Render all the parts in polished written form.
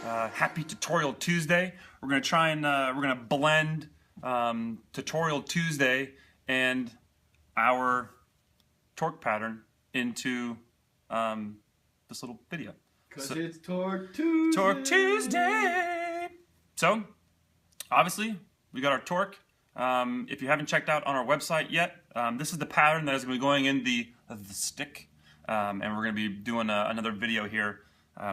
Happy Tutorial Tuesday. We're going to try and we're going to blend Tutorial Tuesday and our torque pattern into this little video. Because it's Torque Tuesday. Torque Tuesday! So, obviously, we got our torque. If you haven't checked out on our website yet, this is the pattern that is going to be going in the stick. And we're going to be doing another video here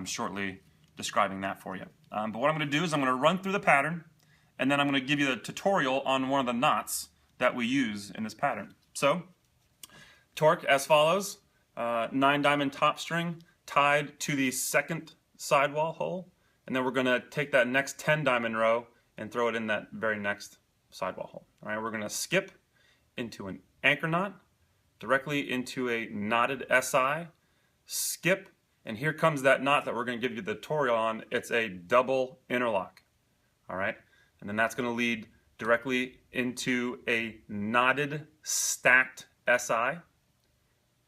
shortly describing that for you. But what I'm going to do is I'm going to run through the pattern, and then I'm going to give you the tutorial on one of the knots that we use in this pattern. So, torque as follows. 9-diamond top string tied to the second sidewall hole, and then we're going to take that next 10-diamond row and throw it in that very next sidewall hole. All right, we're going to skip into an anchor knot, directly into a knotted SI, skip, and here comes that knot that we're going to give you the tutorial on. It's a double interlock. All right, and then that's going to lead directly into a knotted stacked SI,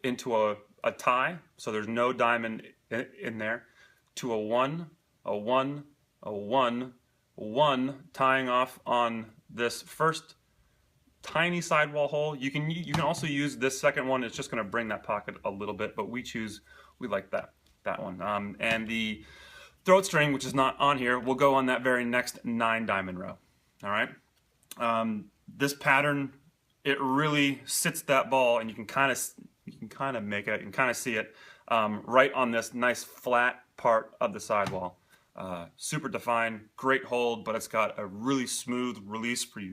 into a tie, so there's no diamond in there, to a 1, a 1, a 1, 1, tying off on this first tiny sidewall hole. You can also use this second one. It's just going to bring that pocket a little bit, but we like that one. And the throat string, which is not on here, will go on that very next 9-diamond row. All right. This pattern, it really sits that ball, and you can kind of make it, you can kind of see it right on this nice flat part of the sidewall. Super defined, great hold, but it's got a really smooth release for you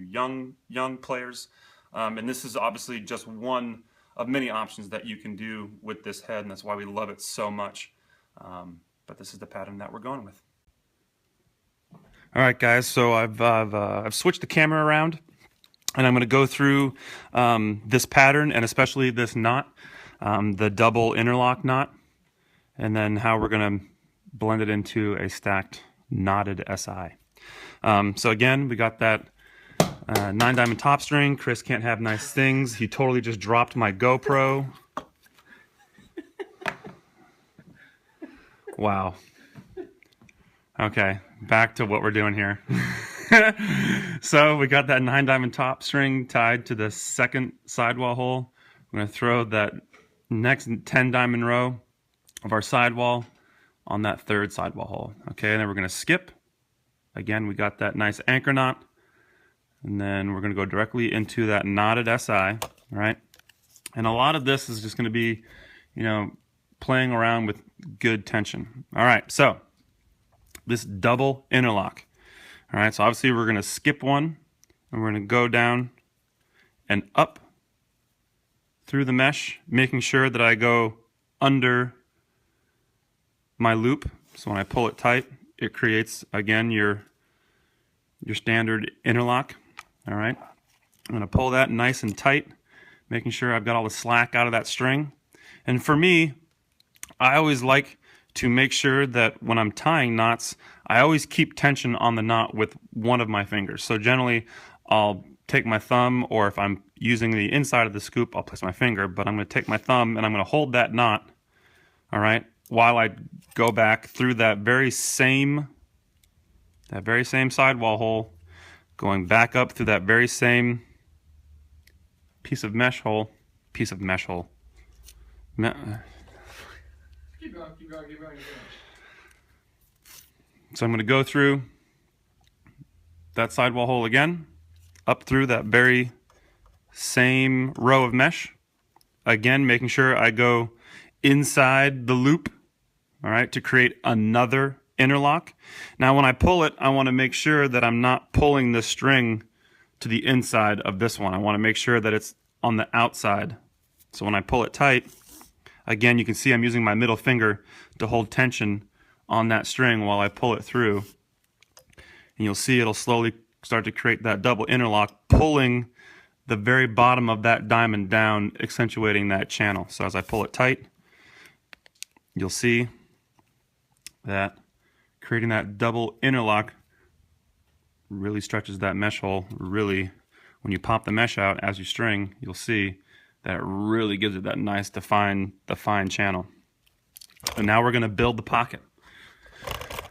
young players. And this is obviously just one of many options that you can do with this head, and that's why we love it so much. But this is the pattern that we're going with. All right, guys. So I've switched the camera around, and I'm going to go through this pattern, and especially this knot, the double interlock knot, and then how we're going to blend it into a stacked knotted SI. So again, we got that 9-diamond top string. Chris can't have nice things. He totally just dropped my GoPro. Wow. Okay, back to what we're doing here. So we got that 9-diamond top string tied to the second sidewall hole. We're going to throw that next 10-diamond row of our sidewall on that third sidewall hole. Okay, and then we're going to skip. Again, we got that nice anchor knot, and then we're going to go directly into that knotted SI, all right? And a lot of this is just going to be, playing around with good tension. All right, so this double interlock. All right, so obviously we're going to skip one, and we're going to go down and up through the mesh, making sure that I go under my loop. So when I pull it tight, it creates, again, your standard interlock. All right, I'm going to pull that nice and tight, making sure I've got all the slack out of that string. And for me, I always like to make sure that when I'm tying knots, I always keep tension on the knot with one of my fingers. So generally, I'll take my thumb, or if I'm using the inside of the scoop, I'll place my finger, but I'm going to take my thumb and I'm going to hold that knot, all right, while I go back through that very same sidewall hole, going back up through that very same piece of mesh hole. Keep going. So I'm going to go through that sidewall hole again, up through that very same row of mesh. Again, making sure I go inside the loop, all right, to create another interlock. Now when I pull it, I want to make sure that I'm not pulling the string to the inside of this one. I want to make sure that it's on the outside. So when I pull it tight, again, you can see I'm using my middle finger to hold tension on that string while I pull it through. And you'll see it'll slowly start to create that double interlock, pulling the very bottom of that diamond down, accentuating that channel. So as I pull it tight, you'll see that creating that double interlock really stretches that mesh hole. Really, when you pop the mesh out as you string, you'll see that it really gives it that nice defined channel. And now we're going to build the pocket.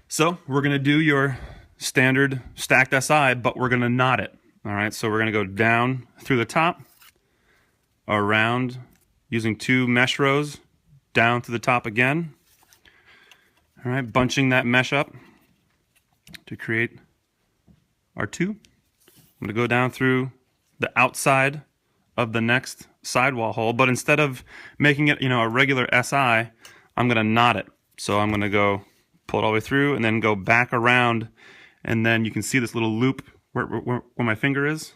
So we're going to do your standard stacked SI, but we're going to knot it. All right, so we're going to go down through the top, around, using 2 mesh rows, down through the top again. All right, bunching that mesh up to create our 2. I'm going to go down through the outside of the next sidewall hole, but instead of making it, a regular SI, I'm going to knot it. So I'm going to go pull it all the way through and then go back around, and then you can see this little loop where my finger is.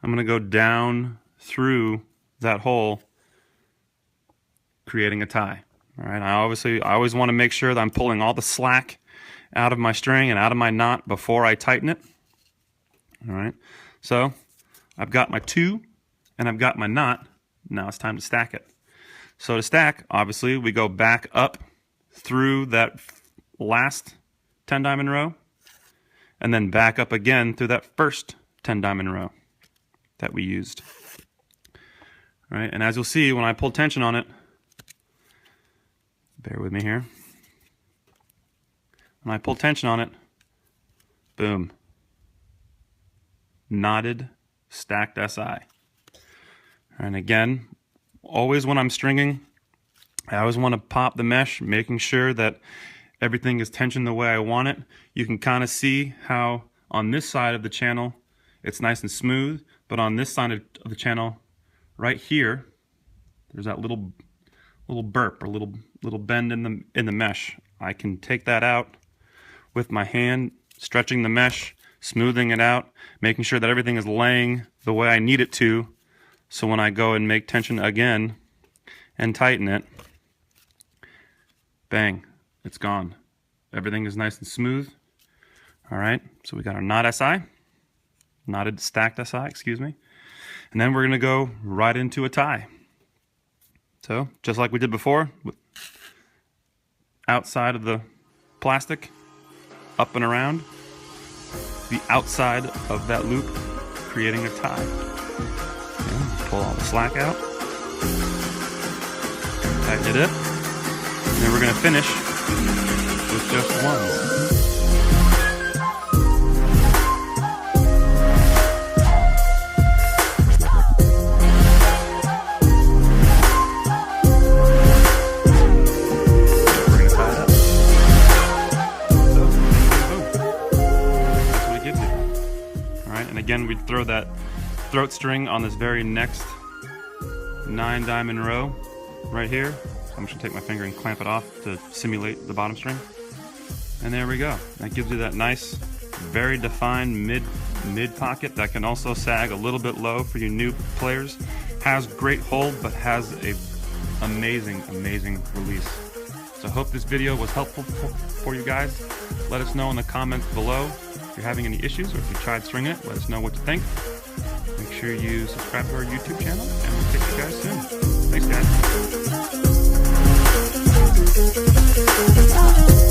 I'm going to go down through that hole, creating a tie. All right, I always want to make sure that I'm pulling all the slack out of my string and out of my knot before I tighten it. All right, so I've got my 2 and I've got my knot. Now it's time to stack it. So to stack, obviously, we go back up through that last 10 diamond row and then back up again through that first 10 diamond row that we used. All right, and as you'll see, when I pull tension on it, bear with me here. When I pull tension on it, boom, knotted, stacked SI. And again, always when I'm stringing, I always want to pop the mesh, making sure that everything is tensioned the way I want it. You can kind of see how on this side of the channel, it's nice and smooth, but on this side of the channel, right here, there's that little burp or little bend in the mesh. I can take that out with my hand, stretching the mesh, smoothing it out, making sure that everything is laying the way I need it to, so when I go and make tension again and tighten it, bang, it's gone. Everything is nice and smooth. All right, so we got our knot SI, knotted stacked SI, excuse me, and then we're gonna go right into a tie. So just like we did before, outside of the plastic, up and around, the outside of that loop, creating a tie. Okay, pull all the slack out, tighten it up, and then we're going to finish with just one. Again, we'd throw that throat string on this very next 9 diamond row right here. So I'm just gonna take my finger and clamp it off to simulate the bottom string. And there we go. That gives you that nice, very defined mid pocket that can also sag a little bit low for you new players. Has great hold, but has a amazing release. So I hope this video was helpful for you guys. Let us know in the comments below if you're having any issues or if you tried stringing it. Let us know what you think. Make sure you subscribe to our YouTube channel, and we'll catch you guys soon. Thanks, guys.